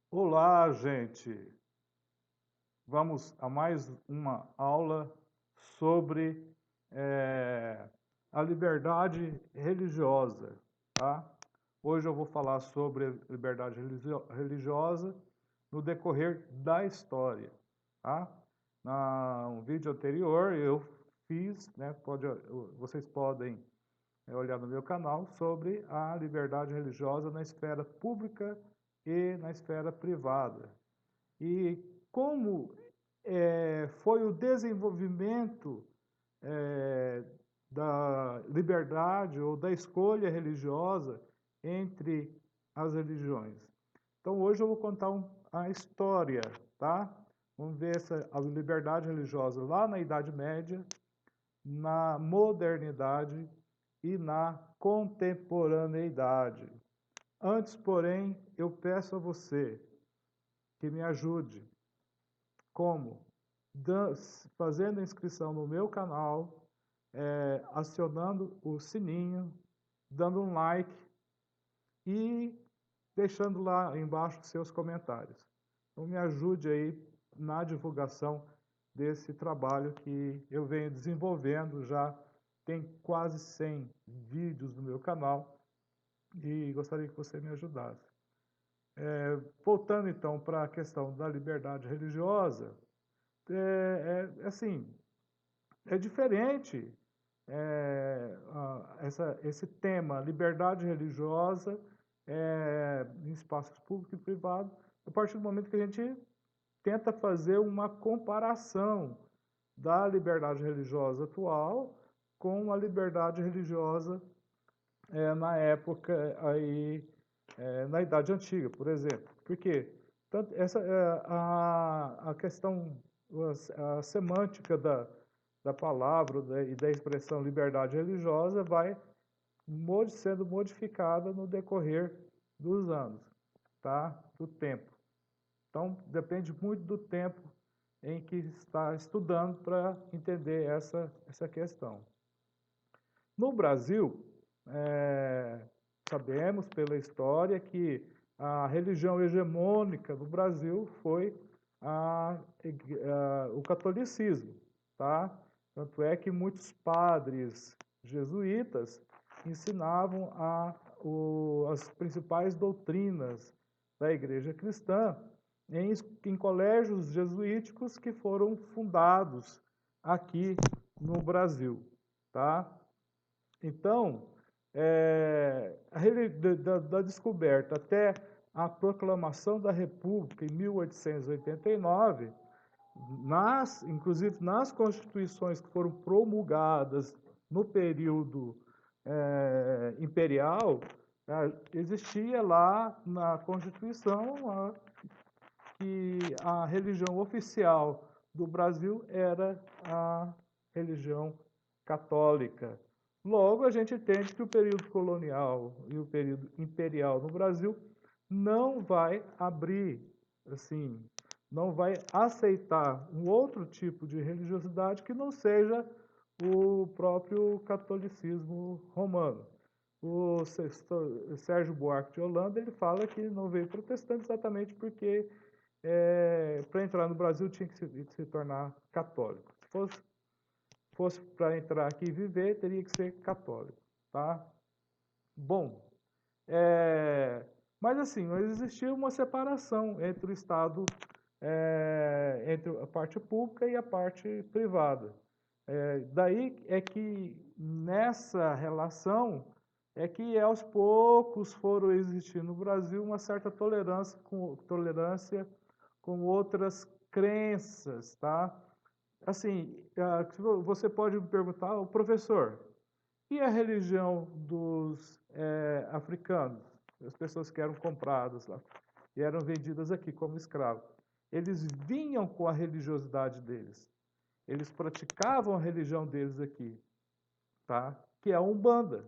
Olá, gente! Vamos a mais uma aula sobre a liberdade religiosa, tá? Hoje eu vou falar sobre liberdade religiosa no decorrer da história, tá? No vídeo anterior eu fiz, né, vocês podem olhar no meu canal sobre a liberdade religiosa na esfera pública e na esfera privada. E como foi o desenvolvimento é, da liberdade ou da escolha religiosa entre as religiões. Então hoje eu vou contar a história, tá? Vamos ver a liberdade religiosa lá na Idade Média, na modernidade e na contemporaneidade. Antes, porém, eu peço a você que me ajude. Como? Fazendo inscrição no meu canal, acionando o sininho, dando um like e deixando lá embaixo seus comentários. Então me ajude aí na divulgação desse trabalho que eu venho desenvolvendo já tem quase 100 vídeos no meu canal e gostaria que você me ajudasse. Voltando então para a questão da liberdade religiosa, assim, é diferente esse tema, liberdade religiosa em espaços públicos e privados, a partir do momento que a gente tenta fazer uma comparação da liberdade religiosa atual com a liberdade religiosa na época aí, na Idade Antiga, por exemplo. Por quê? Tanto essa, a questão, a semântica da palavra e da expressão liberdade religiosa vai sendo modificada no decorrer dos anos, tá? Do tempo. Então, depende muito do tempo em que está estudando para entender essa questão. No Brasil, sabemos pela história que a religião hegemônica do Brasil foi o catolicismo, tá? Tanto é que muitos padres jesuítas ensinavam as principais doutrinas da igreja cristã em colégios jesuíticos que foram fundados aqui no Brasil, tá? Então, da descoberta até a proclamação da República em 1889, inclusive nas constituições que foram promulgadas no período imperial, existia lá na Constituição que a religião oficial do Brasil era a religião católica. Logo, a gente entende que o período colonial e o período imperial no Brasil não vai abrir, assim, não vai aceitar um outro tipo de religiosidade que não seja o próprio catolicismo romano. O Sérgio Buarque de Holanda ele fala que não veio protestante exatamente porque para entrar no Brasil tinha que se tornar católico. Se fosse para entrar aqui e viver, teria que ser católico, tá? Bom, mas assim, existia uma separação entre o Estado, entre a parte pública e a parte privada. Daí é que nessa relação é que aos poucos foram existir no Brasil uma certa tolerância com outras crenças, tá? Assim, você pode me perguntar, o professor, e a religião dos africanos? As pessoas que eram compradas lá e eram vendidas aqui como escravos. Eles vinham com a religiosidade deles. Eles praticavam a religião deles aqui, tá? Que é a Umbanda.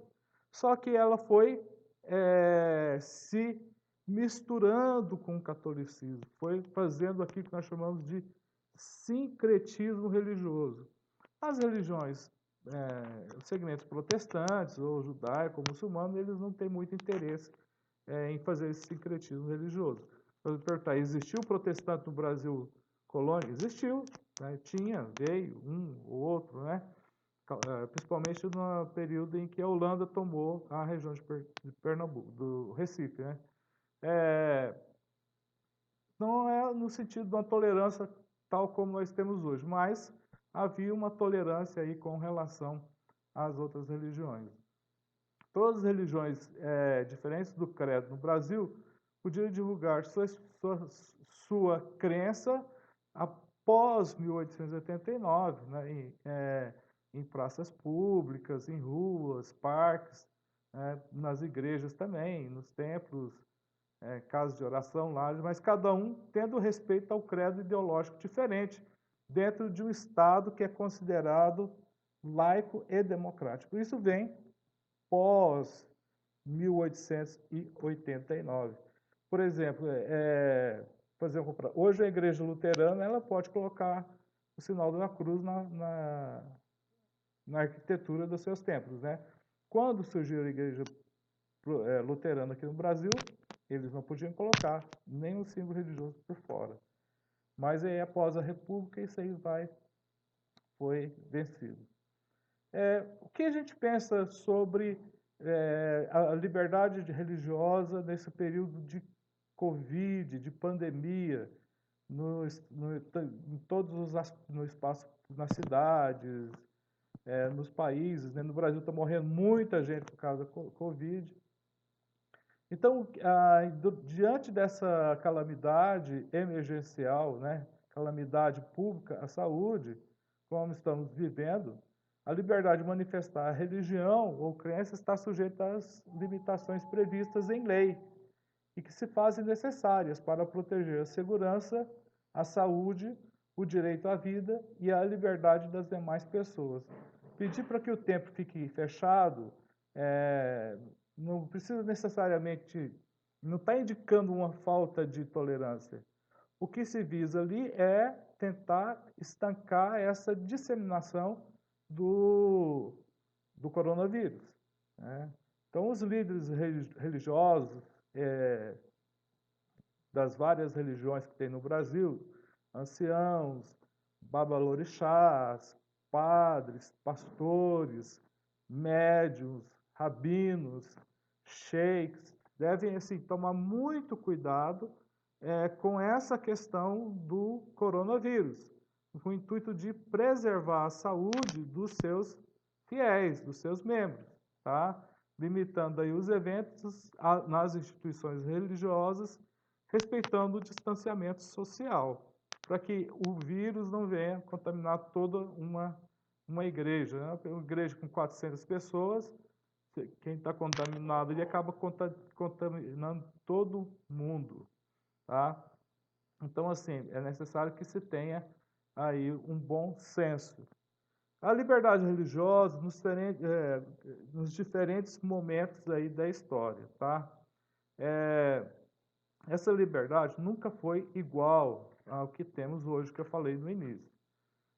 Só que ela foi se misturando com o catolicismo, foi fazendo aquilo que nós chamamos de sincretismo religioso. As religiões, os segmentos protestantes ou judaico ou muçulmano, eles não têm muito interesse em fazer esse sincretismo religioso. Eu vou perguntar, existiu protestante no Brasil colônia? Existiu, né? Tinha, veio um ou outro, né? Principalmente no período em que a Holanda tomou a região de Pernambuco, do Recife, né? É, não é no sentido de uma tolerância tal como nós temos hoje, mas havia uma tolerância aí com relação às outras religiões. Todas as religiões diferentes do credo no Brasil podiam divulgar sua crença após 1889, né, em praças públicas, em ruas, parques, nas igrejas também, nos templos, casas de oração, lares, mas cada um tendo respeito ao credo ideológico diferente, dentro de um Estado que é considerado laico e democrático. Isso vem pós 1889. Por exemplo, hoje a igreja luterana ela pode colocar o sinal da cruz na arquitetura dos seus templos, né? Quando surgiu a igreja luterana aqui no Brasil, eles não podiam colocar nenhum símbolo religioso por fora. Mas aí, após a República, isso aí foi vencido. O que a gente pensa sobre a liberdade religiosa nesse período de Covid, de pandemia, em todos no espaço, nas cidades, nos países, né? No Brasil está morrendo muita gente por causa da Covid. Então, diante dessa calamidade emergencial, né, calamidade pública à saúde, como estamos vivendo, a liberdade de manifestar a religião ou crença está sujeita às limitações previstas em lei e que se fazem necessárias para proteger a segurança, a saúde, o direito à vida e a liberdade das demais pessoas. Pedir para que o templo fique fechado não precisa necessariamente, não está indicando uma falta de tolerância. O que se visa ali é tentar estancar essa disseminação do coronavírus, né? Então, os líderes religiosos das várias religiões que tem no Brasil, anciãos, babalorixás, padres, pastores, médiuns, rabinos, sheiks, devem assim, tomar muito cuidado com essa questão do coronavírus, com o intuito de preservar a saúde dos seus fiéis, dos seus membros, tá? Limitando aí os eventos nas instituições religiosas, respeitando o distanciamento social, para que o vírus não venha contaminar toda uma igreja, né? Uma igreja com 400 pessoas, quem está contaminado, ele acaba contaminando todo mundo, tá? Então, assim, é necessário que se tenha aí um bom senso. A liberdade religiosa nos diferentes momentos aí da história, tá? Essa liberdade nunca foi igual ao que temos hoje, que eu falei no início.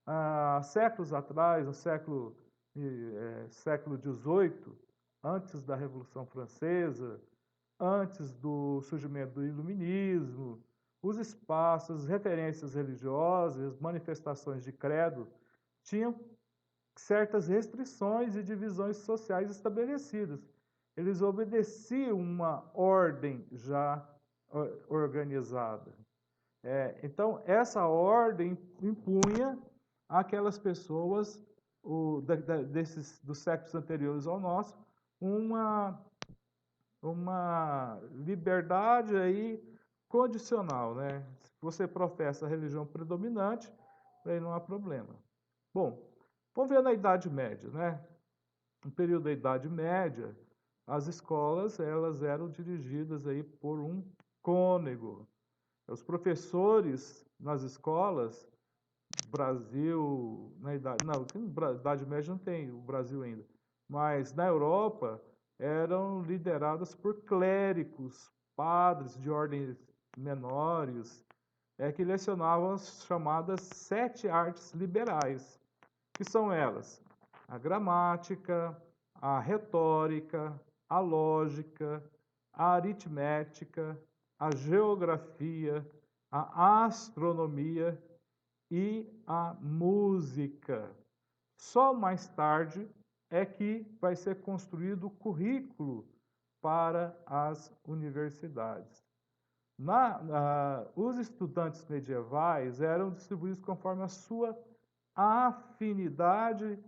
Há séculos atrás, no século XVIII, antes da Revolução Francesa, antes do surgimento do Iluminismo, os espaços, as referências religiosas, manifestações de credo, tinham certas restrições e divisões sociais estabelecidas. Eles obedeciam uma ordem já organizada. Então, essa ordem impunha àquelas pessoas dos séculos anteriores ao nosso uma liberdade aí condicional, né? Se você professa a religião predominante, aí não há problema. Bom, vamos ver na Idade Média, né? No período da Idade Média, as escolas elas eram dirigidas aí por um cônego. Os professores nas escolas, Brasil, na Idade Média não tem o Brasil ainda, mas na Europa eram lideradas por clérigos, padres de ordens menores, que lecionavam as chamadas 7 artes liberais, que são elas: a gramática, a retórica, a lógica, a aritmética, a geografia, a astronomia e a música. Só mais tarde é que vai ser construído o currículo para as universidades. Os estudantes medievais eram distribuídos conforme a sua afinidade,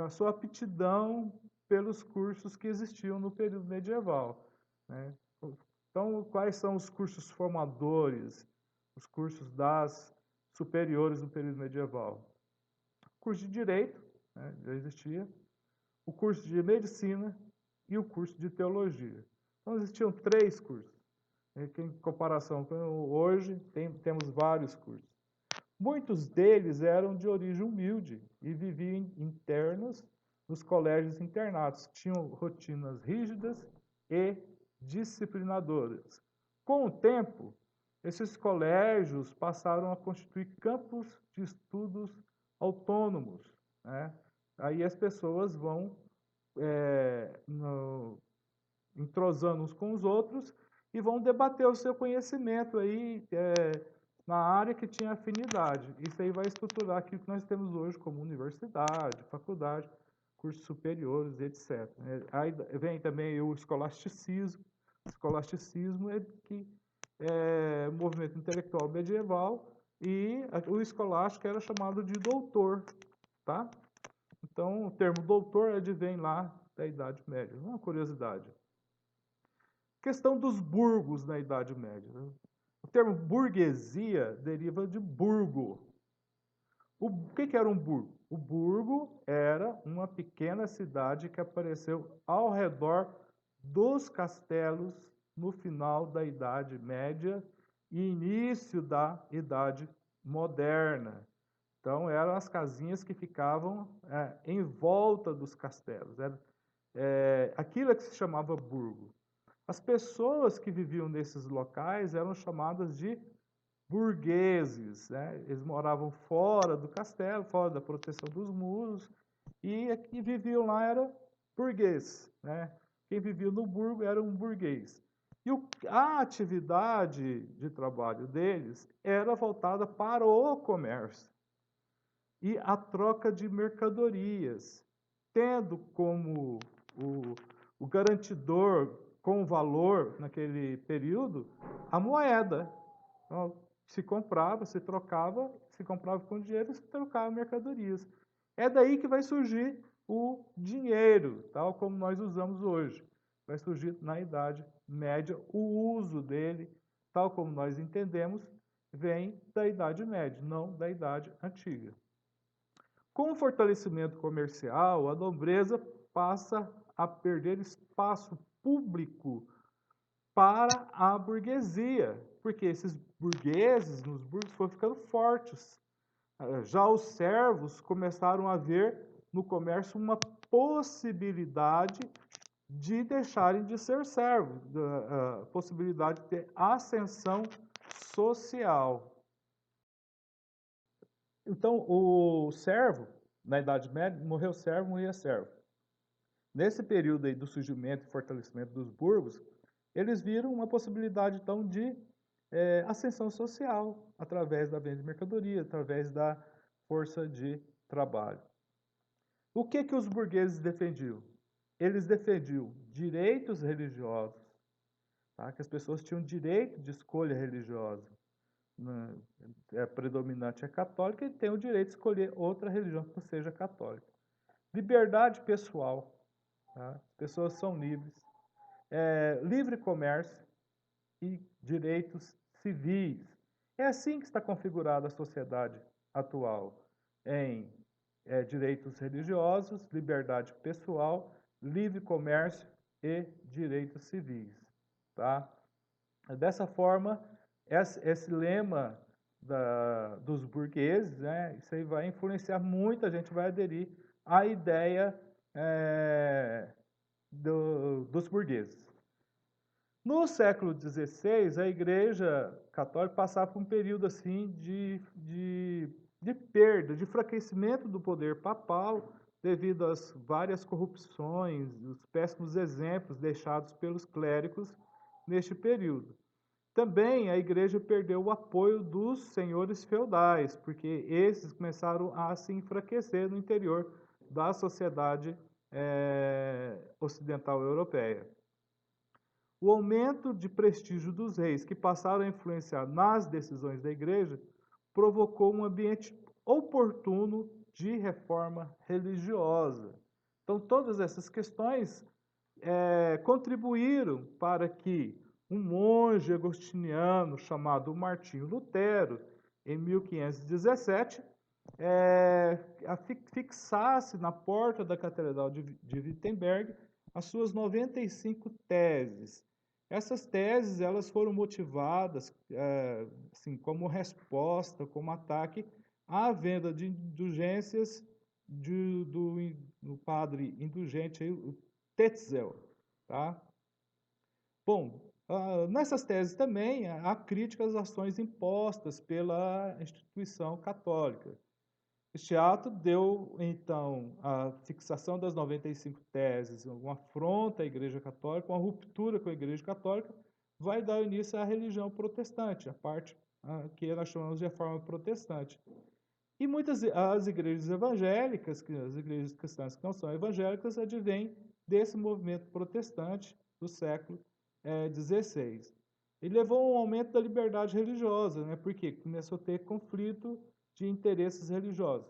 a sua aptidão pelos cursos que existiam no período medieval, né? Então, quais são os cursos formadores, os cursos das superiores no período medieval? O curso de Direito, né, já existia, o curso de Medicina e o curso de Teologia. Então, existiam 3 cursos. Em comparação com hoje, temos vários cursos. Muitos deles eram de origem humilde e viviam internos nos colégios internatos. Tinham rotinas rígidas e disciplinadoras. Com o tempo, esses colégios passaram a constituir campos de estudos autônomos, né? Aí as pessoas vão entrosando uns com os outros e vão debater o seu conhecimento aí na área que tinha afinidade. Isso aí vai estruturar aquilo que nós temos hoje como universidade, faculdade, cursos superiores, etc. Aí vem também o escolasticismo. O escolasticismo é movimento intelectual medieval e o escolástico era chamado de doutor, tá? Então, o termo doutor advém lá da Idade Média. Uma curiosidade. Questão dos burgos na Idade Média. O termo burguesia deriva de burgo. O que era um burgo? O burgo era uma pequena cidade que apareceu ao redor dos castelos no final da Idade Média e início da Idade Moderna. Então, eram as casinhas que ficavam em volta dos castelos. Aquilo é que se chamava burgo. As pessoas que viviam nesses locais eram chamadas de burgueses, né? Eles moravam fora do castelo, fora da proteção dos muros, e quem viviam lá era burguês, né? Quem vivia no burgo era um burguês. E a atividade de trabalho deles era voltada para o comércio e a troca de mercadorias, tendo como o garantidor com valor naquele período a moeda. Então, se comprava, se trocava, se comprava com dinheiro, se trocava mercadorias. É daí que vai surgir o dinheiro, tal como nós usamos hoje. Vai surgir na Idade Média o uso dele, tal como nós entendemos, vem da Idade Média, não da Idade Antiga. Com o fortalecimento comercial, a nobreza passa a perder espaço público para a burguesia, porque esses burgueses nos burgos foram ficando fortes. Já os servos começaram a ver no comércio uma possibilidade de deixarem de ser servos, a possibilidade de ter ascensão social. Então, o servo, na Idade Média, morreu servo, morria servo. Nesse período aí do surgimento e fortalecimento dos burgos, eles viram uma possibilidade, então, de ascensão social, através da venda de mercadoria, através da força de trabalho. O que os burgueses defendiam? Eles defendiam direitos religiosos, tá? Que as pessoas tinham direito de escolha religiosa. A predominante é católica e tem o direito de escolher outra religião que não seja católica. Liberdade pessoal, tá? As pessoas são livres. Livre comércio e direitos civis. É assim que está configurada a sociedade atual, em direitos religiosos, liberdade pessoal, livre comércio e direitos civis. Tá? Dessa forma, esse lema dos burgueses, né, isso aí vai influenciar muita gente, vai aderir à ideia dos burgueses. No século XVI, a Igreja Católica passava por um período assim de perda, de enfraquecimento do poder papal, devido às várias corrupções, os péssimos exemplos deixados pelos clérigos neste período. Também a igreja perdeu o apoio dos senhores feudais, porque esses começaram a se enfraquecer no interior da sociedade ocidental europeia. O aumento de prestígio dos reis, que passaram a influenciar nas decisões da igreja, provocou um ambiente oportuno de reforma religiosa. Então, todas essas questões contribuíram para que um monge agostiniano chamado Martinho Lutero, em 1517, fixasse na porta da Catedral de Wittenberg as suas 95 teses. Essas teses elas foram motivadas assim, como resposta, como ataque à venda de indulgências do padre indulgente o Tetzel. Tá? Bom, nessas teses também há críticas às ações impostas pela instituição católica. Este ato deu, então, a fixação das 95 teses, uma afronta à Igreja Católica, uma ruptura com a Igreja Católica, vai dar início à religião protestante, a parte que nós chamamos de reforma protestante. E muitas as igrejas evangélicas, as igrejas cristãs que não são evangélicas, advêm desse movimento protestante do século XVI. E levou a um aumento da liberdade religiosa, né? Porque começou a ter conflito de interesses religiosos.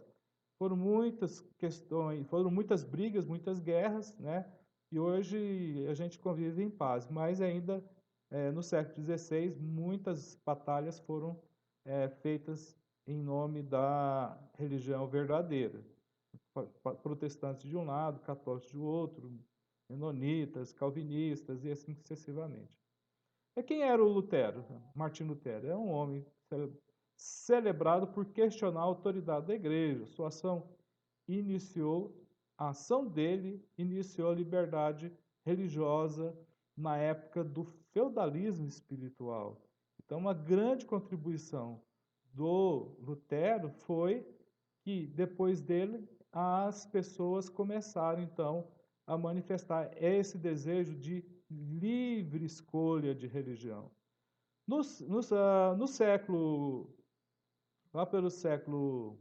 Foram muitas questões, foram muitas brigas, muitas guerras, né? E hoje a gente convive em paz, mas ainda no século XVI muitas batalhas foram feitas em nome da religião verdadeira. Protestantes de um lado, católicos do outro, menonitas, calvinistas e assim sucessivamente. E quem era o Lutero? Martinho Lutero é um homem celebrado por questionar a autoridade da igreja. A ação dele iniciou a liberdade religiosa na época do feudalismo espiritual. Então, uma grande contribuição do Lutero foi que, depois dele, as pessoas começaram, então, a manifestar esse desejo de livre escolha de religião. No século, lá pelo século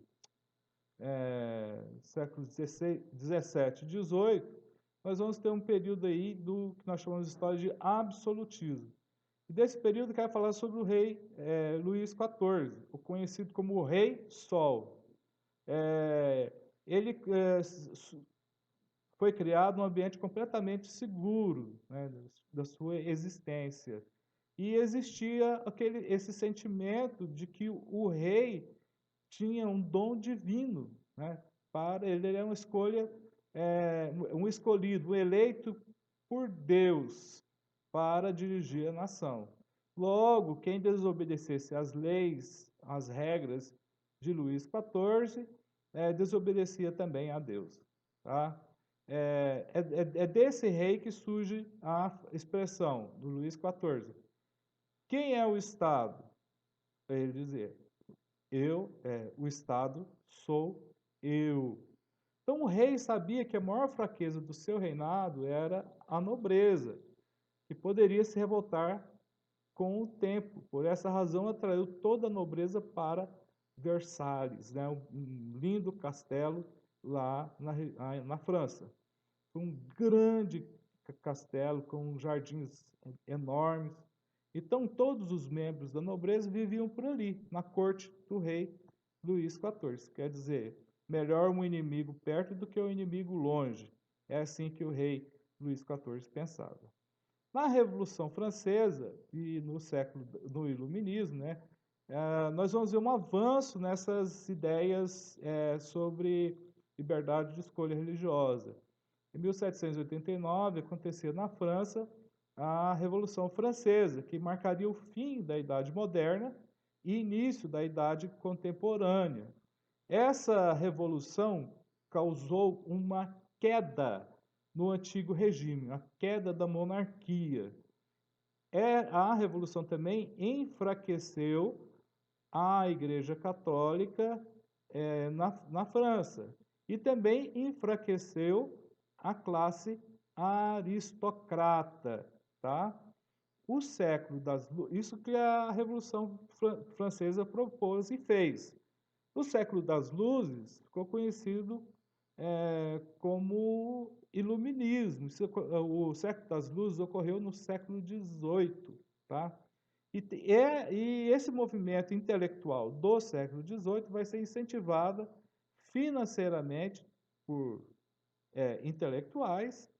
XVI, XVII, XVIII, nós vamos ter um período aí do que nós chamamos de história de absolutismo. E desse período eu quero falar sobre o rei Luís XIV, o conhecido como o Rei Sol. Ele foi criado num ambiente completamente seguro, né, da sua existência. E existia esse sentimento de que o rei tinha um dom divino, né, para ele era uma escolha, um escolhido, um eleito por Deus para dirigir a nação. Logo, quem desobedecesse às leis, às regras de Luís XIV, desobedecia também a Deus. Tá? É desse rei que surge a expressão do Luís XIV. Quem é o Estado? Ele dizer, o Estado sou eu. Então o rei sabia que a maior fraqueza do seu reinado era a nobreza, que poderia se revoltar com o tempo. Por essa razão atraiu toda a nobreza para Versalhes, né? Um lindo castelo lá na França. Um grande castelo com jardins enormes. Então todos os membros da nobreza viviam por ali, na corte do rei Luís XIV. Quer dizer, melhor um inimigo perto do que um inimigo longe. É assim que o rei Luís XIV pensava. Na Revolução Francesa e no Iluminismo, né, nós vamos ver um avanço nessas ideias sobre liberdade de escolha religiosa. Em 1789, acontecia na França a Revolução Francesa, que marcaria o fim da Idade Moderna e início da Idade Contemporânea. Essa revolução causou uma queda no antigo regime, a queda da monarquia. A Revolução também enfraqueceu a Igreja Católica na França. E também enfraqueceu a classe aristocrata, tá? O século das luzes, isso que a Revolução Francesa propôs e fez. O século das luzes ficou conhecido como iluminismo. O século das luzes ocorreu no século XVIII, tá? E esse movimento intelectual do século XVIII vai ser incentivado financeiramente por intelectuais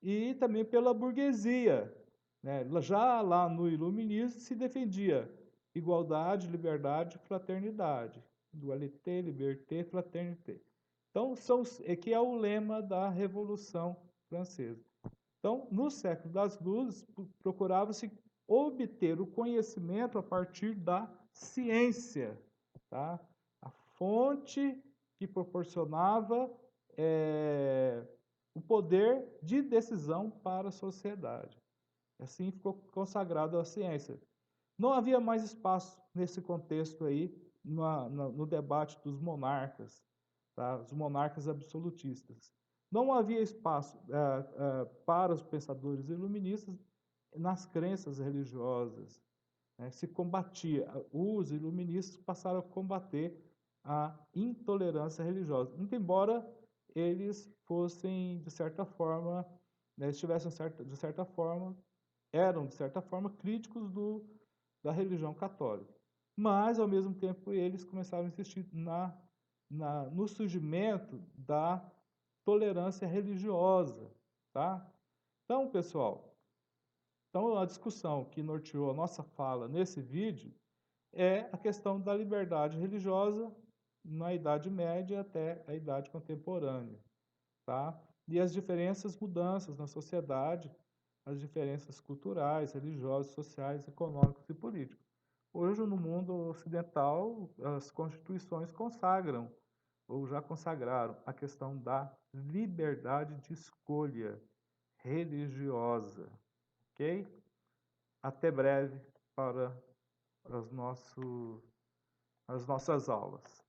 e também pela burguesia, né? Já lá no iluminismo se defendia igualdade, liberdade, fraternidade. Dualité, liberté, fraternité. Então, que é o lema da Revolução Francesa. Então, no século das luzes, procurava-se obter o conhecimento a partir da ciência, tá? A fonte que proporcionava o poder de decisão para a sociedade. Assim ficou consagrado a ciência. Não havia mais espaço nesse contexto aí, no debate dos monarcas, tá? Os monarcas absolutistas. Não havia espaço para os pensadores iluministas nas crenças religiosas, né? Se combatia, os iluministas passaram a combater a intolerância religiosa, muito embora eles fossem, de certa forma, né, de certa forma, eram, de certa forma, críticos da religião católica. Mas, ao mesmo tempo, eles começaram a insistir no surgimento da tolerância religiosa, tá? Então, pessoal, a discussão que norteou a nossa fala nesse vídeo é a questão da liberdade religiosa na Idade Média até a Idade Contemporânea, tá? E as mudanças na sociedade, as diferenças culturais, religiosas, sociais, econômicas e políticas. Hoje, no mundo ocidental, as constituições consagram, ou já consagraram, a questão da liberdade de escolha religiosa, ok? Até breve para as nossas aulas.